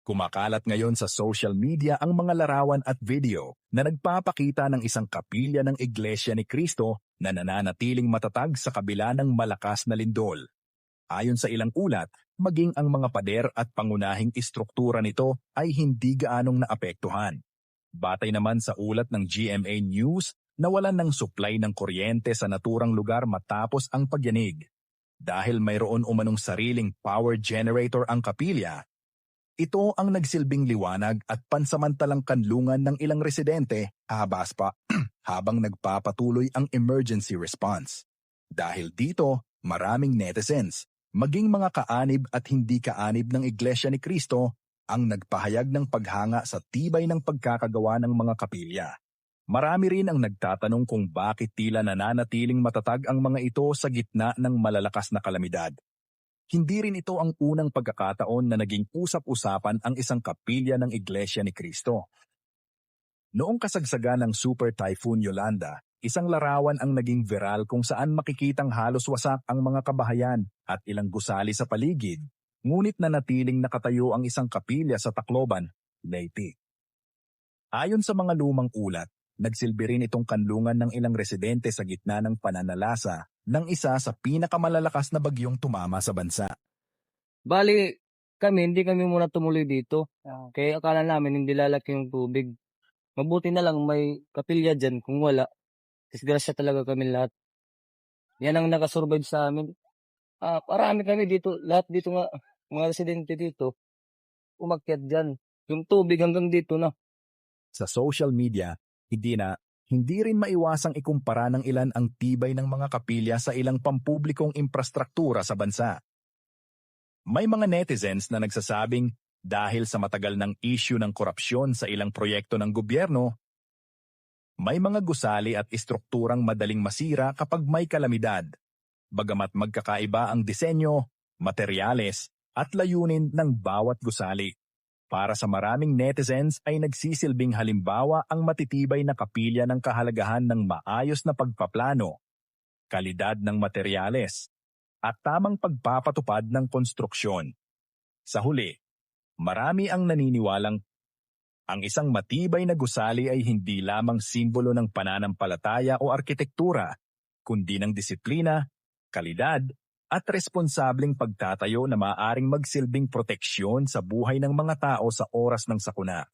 Kumakalat ngayon sa social media ang mga larawan at video na nagpapakita ng isang kapilya ng Iglesia ni Cristo na nananatiling matatag sa kabila ng malakas na lindol. Ayon sa ilang ulat, maging ang mga pader at pangunahing istruktura nito ay hindi gaanong naapektuhan. Batay naman sa ulat ng GMA News, nawalan ng supply ng kuryente sa naturang lugar matapos ang pagyanig. Dahil mayroon umanong sariling power generator ang kapilya, ito ang nagsilbing liwanag at pansamantalang kanlungan ng ilang residente habang nagpapatuloy ang emergency response. Dahil dito, maraming netizens, maging mga kaanib at hindi kaanib ng Iglesia ni Cristo, ang nagpahayag ng paghanga sa tibay ng pagkakagawa ng mga kapilya. Marami rin ang nagtatanong kung bakit tila nananatiling matatag ang mga ito sa gitna ng malalakas na kalamidad. Hindi rin ito ang unang pagkakataon na naging usap-usapan ang isang kapilya ng Iglesia ni Cristo. Noong kasagsagan ng Super Typhoon Yolanda, isang larawan ang naging viral kung saan makikitang halos wasak ang mga kabahayan at ilang gusali sa paligid, ngunit nanatiling nakatayo ang isang kapilya sa Tacloban, Leyte. Ayon sa mga lumang ulat, nagsilbi rin itong kanlungan ng ilang residente sa gitna ng pananalasa ng isa sa pinakamalalakas na bagyong tumama sa bansa. Bali, hindi kami muna tumuloy dito. Kaya akala namin hindi lalaki yung tubig. Mabuti na lang may kapilya dyan. Kung wala, disgrasya talaga kami lahat. Yan ang nakasurvive sa amin. Parami kami dito. Lahat dito nga, mga residente dito, umakyat dyan. Yung tubig hanggang dito na. Sa social media, hindi rin maiwasang ikumpara ng ilan ang tibay ng mga kapilya sa ilang pampublikong infrastruktura sa bansa. May mga netizens na nagsasabing dahil sa matagal ng issue ng korupsyon sa ilang proyekto ng gobyerno, may mga gusali at istrukturang madaling masira kapag may kalamidad, bagamat magkakaiba ang disenyo, materyales at layunin ng bawat gusali. Para sa maraming netizens ay nagsisilbing halimbawa ang matitibay na kapilya ng kahalagahan ng maayos na pagpaplano, kalidad ng materyales, at tamang pagpapatupad ng konstruksyon. Sa huli, marami ang naniniwalang ang isang matibay na gusali ay hindi lamang simbolo ng pananampalataya o arkitektura, kundi ng disiplina, kalidad, at responsableng pagtatayo na maaaring magsilbing proteksyon sa buhay ng mga tao sa oras ng sakuna.